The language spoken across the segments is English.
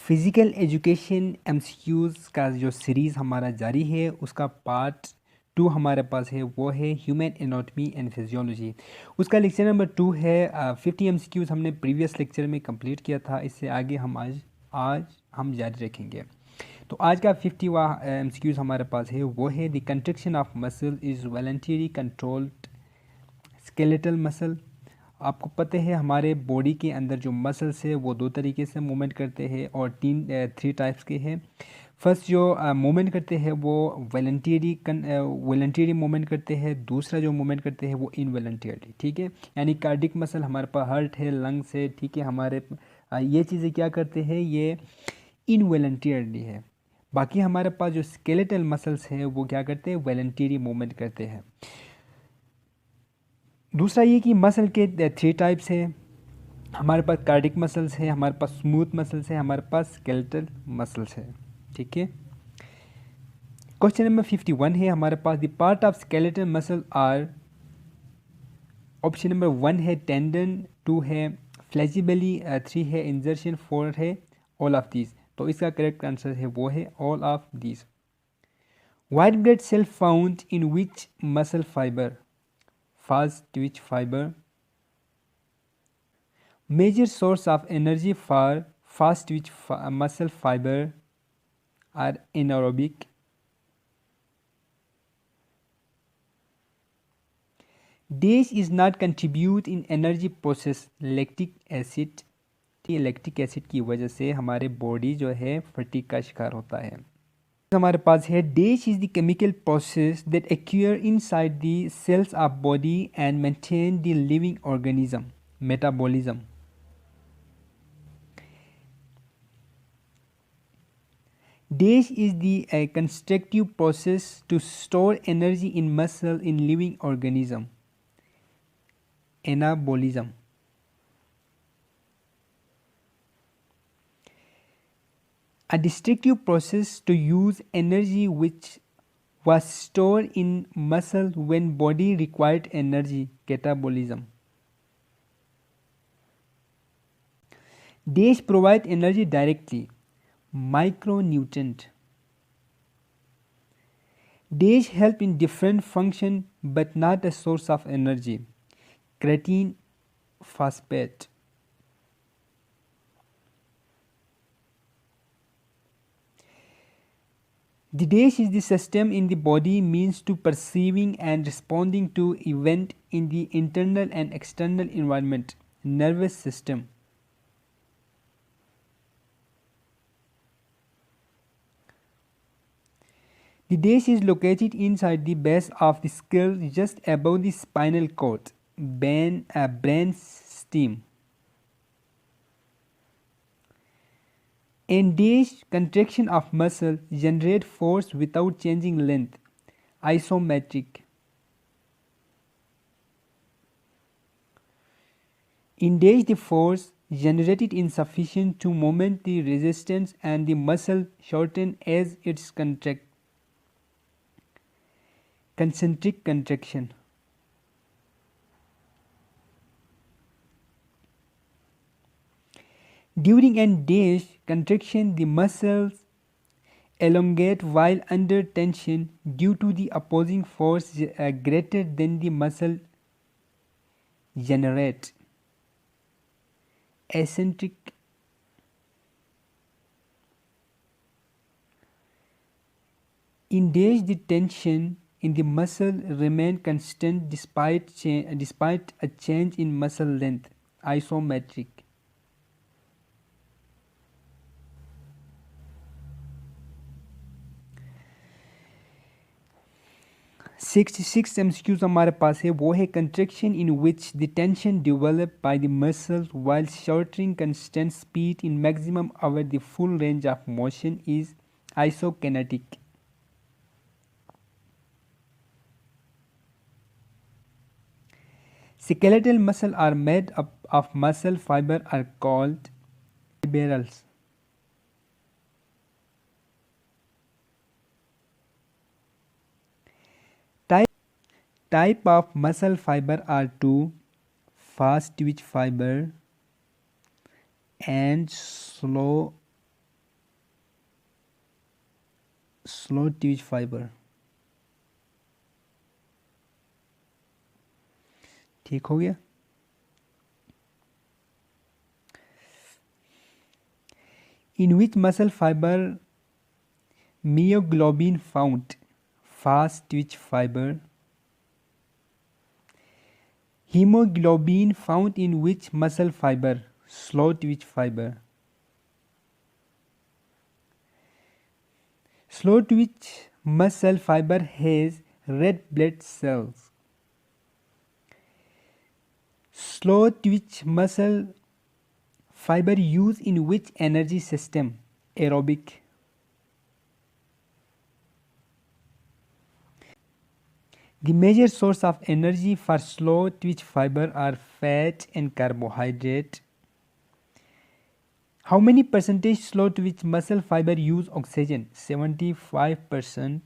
Physical education MCQs का जो series हमारा जारी है उसका पार्ट 2 हमारे पास है, वो है ह्यूमन एनाटॉमी एंड फिजियोलॉजी। उसका लेक्चर नंबर 2 है। 50 एमसीक्यूज़ हमने प्रीवियस लेक्चर में कंप्लीट किया था। इससे आगे हम आज हम जारी रखेंगे। तो आज का 50वां एमसीक्यूज़ हमारे पास है, वो है the contraction of muscle is voluntary controlled skeletal muscle. आपको पता है हमारे बॉडी के अंदर जो मसल्स है वो दो तरीके से मूवमेंट करते हैं और थ्री टाइप्स के हैं। फर्स्ट जो मूवमेंट करते हैं वो वॉलंटरी मूवमेंट करते हैं। दूसरा जो मूवमेंट करते हैं वो इनवॉलंटरी, ठीक है। यानी कार्डिक मसल हमारे पास हार्ट है, लंग्स है, ठीक है। हमारे ये चीज़ें क्या करते हैं, ये इनवॉलंटरी है। बाकी हमारे पास जो स्केलेटल मसल्स हैं वो क्या करते हैं, वॉलंटरी मूवमेंट करते हैं। दूसरा ये कि मसल के 3 टाइप्स हैं। हमारे पास कार्डिक मसल्स है, हमारे पास स्मूथ मसल्स है, हमारे पास स्केलेटल मसल्स है, ठीक है। क्वेश्चन नंबर 51 है हमारे पास, the part of skeletal muscle are. Option number 1 है टेंडन, 2 है फ्लेक्सिबली, 3 है इंजर्शन, 4 है ऑल ऑफ दीज। तो इसका करेक्ट आंसर है वो है all of these. White blood cell found in which muscle fibre, fast twitch fiber. Major source of energy for fast twitch muscle fiber are anaerobic. Dash is not contribute in energy process lactic acid. Lactic acid की वजह से हमारे body जो है fatigue का शिकार होता है। हमारे पास है dash is the chemical process that occur inside the cells of body and maintain the living organism metabolism. Dash is the constructive process to store energy in muscle in living organism. Anabolism. A destructive process to use energy which was stored in muscle when body required energy. Catabolism. Dash provide energy directly. Micronutrient. Dash help in different function but not a source of energy. Creatine phosphate. The dash is the system in the body means to perceiving and responding to event in the internal and external environment. Nervous system. The dash is located inside the base of the skull just above the spinal cord, brain stem. In dash, contraction of muscle generate force without changing length. Isometric. In dash, the force generated insufficient to moment the resistance and the muscle shorten as its contract. Concentric contraction. During an dash contraction, the muscles elongate while under tension due to the opposing force greater than the muscle generate. Eccentric. In dash, the tension in the muscle remain constant despite a change in muscle length. Isometric. 66 MCQs हमारे पास है, वो है contraction in which the tension developed by the muscles while shortening constant speed in maximum over the full range of motion is isokinetic. Skeletal muscle are made up of muscle fiber are called fibrils. Type of muscle fiber are two: fast twitch fiber and slow slow twitch fiber. ठीक हो गया। In which muscle fiber myoglobin found, fast twitch fiber, hemoglobin found in which muscle fiber, slow twitch fiber, slow twitch muscle fiber has red blood cells, slow twitch muscle fiber used in which energy system, aerobic, the major source of energy for slow twitch fiber are fat and carbohydrate. How many percentage slow twitch muscle fiber use oxygen? 75%.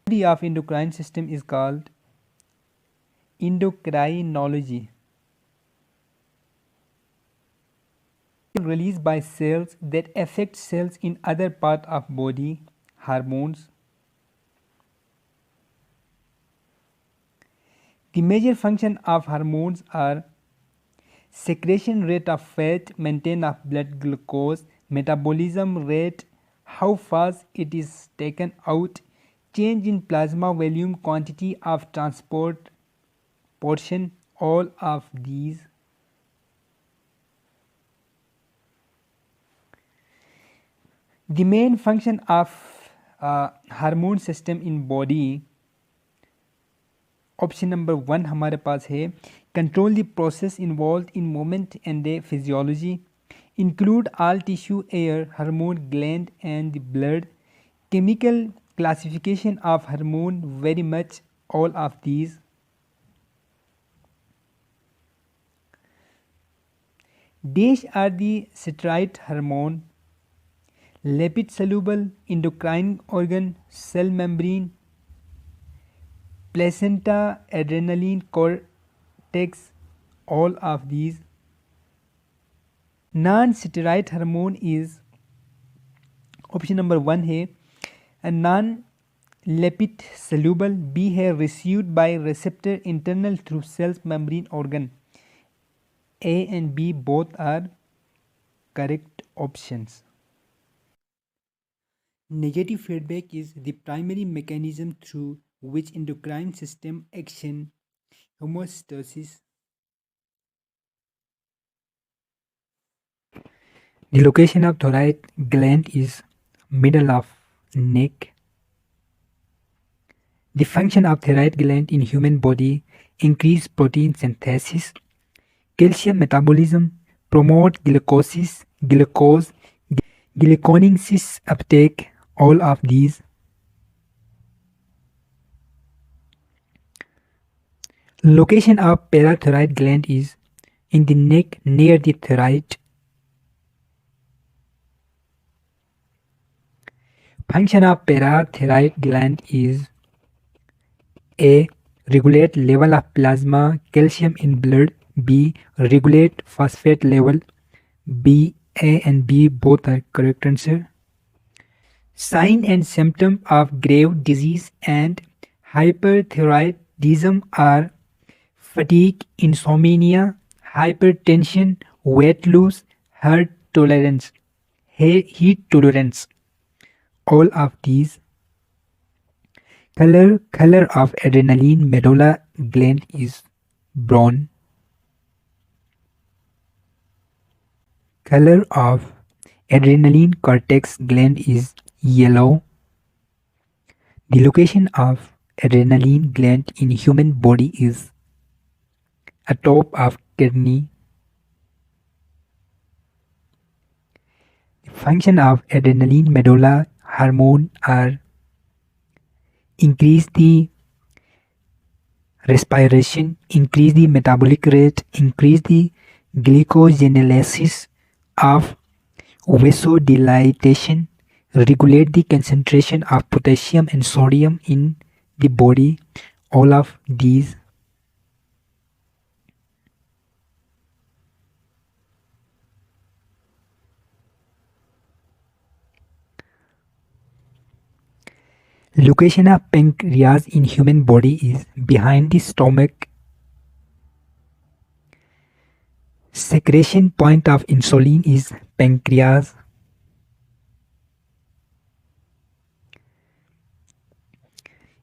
The of endocrine system is called endocrinology. Released by cells that affect cells in other part of body, hormones. The major function of hormones are secretion rate of fat, maintain of blood glucose, metabolism rate, how fast it is taken out, change in plasma volume, quantity of transport portion, all of these. The main function of hormone system in body, option number 1 हमारे पास है control the process involve in movement and the physiology, include all tissue, air, hormone gland and the blood, chemical classification of hormone, very much all of these. These are the steroid hormone, lipid soluble, endocrine organ, cell membrane, placenta, adrenaline cortex, all of these. Non-steroid hormone is option number 1 है non lipid soluble, B है received by receptor internal through cells membrane organ. A and B both are correct options. Negative feedback is the primary mechanism through which endocrine system action homeostasis. The location of thyroid gland is middle of neck. The function of thyroid gland in human body: increase protein synthesis, calcium metabolism, promote glucose, gluconesis uptake, all of these. Location of parathyroid gland is in the neck near the thyroid. Function of parathyroid gland is A. Regulate level of plasma calcium in blood. B. Regulate phosphate level. B. A and B both are correct answer. Sign and symptom of grave disease and hyperthyroidism are fatigue, insomnia, hypertension, weight loss, heat tolerance, all of these. Color of adrenaline medulla gland is brown. Color of adrenaline cortex gland is yellow. The location of adrenaline gland in human body is atop of kidney. The function of adrenaline medulla hormone are increase the respiration, increase the metabolic rate, increase the glycogenolysis of vasodilation, regulate the concentration of potassium and sodium in the body, all of these. Location of pancreas in human body is behind the stomach. Secretion point of insulin is pancreas.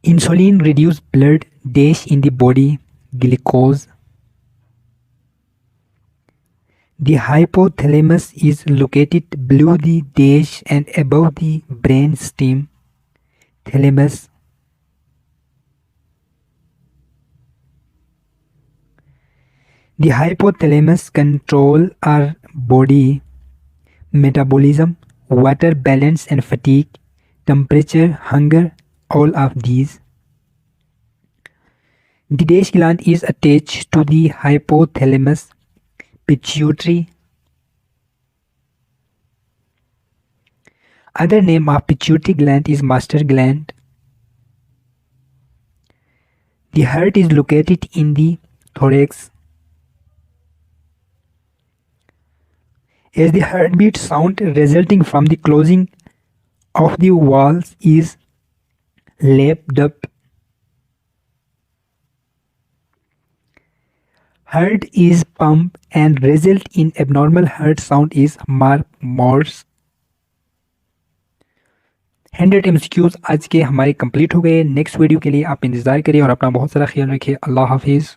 Insulin reduces blood dash in the body glucose. The hypothalamus is located below the dash and above the brain stem. Thalamus. The hypothalamus control our body metabolism, water balance and fatigue, temperature, hunger, all of these. The dash gland is attached to the hypothalamus, pituitary. Other name of pituitary gland is master gland. The heart is located in the thorax. As the heartbeat sound resulting from the closing of the valves is lapped up. Heart is pump and result in abnormal heart sound is murmurs. 100 MCQs आज के हमारे complete हो गए। Next video के लिए आप इंतज़ार करिए और अपना बहुत सारा ख्याल रखिए। अल्लाह हाफिज़।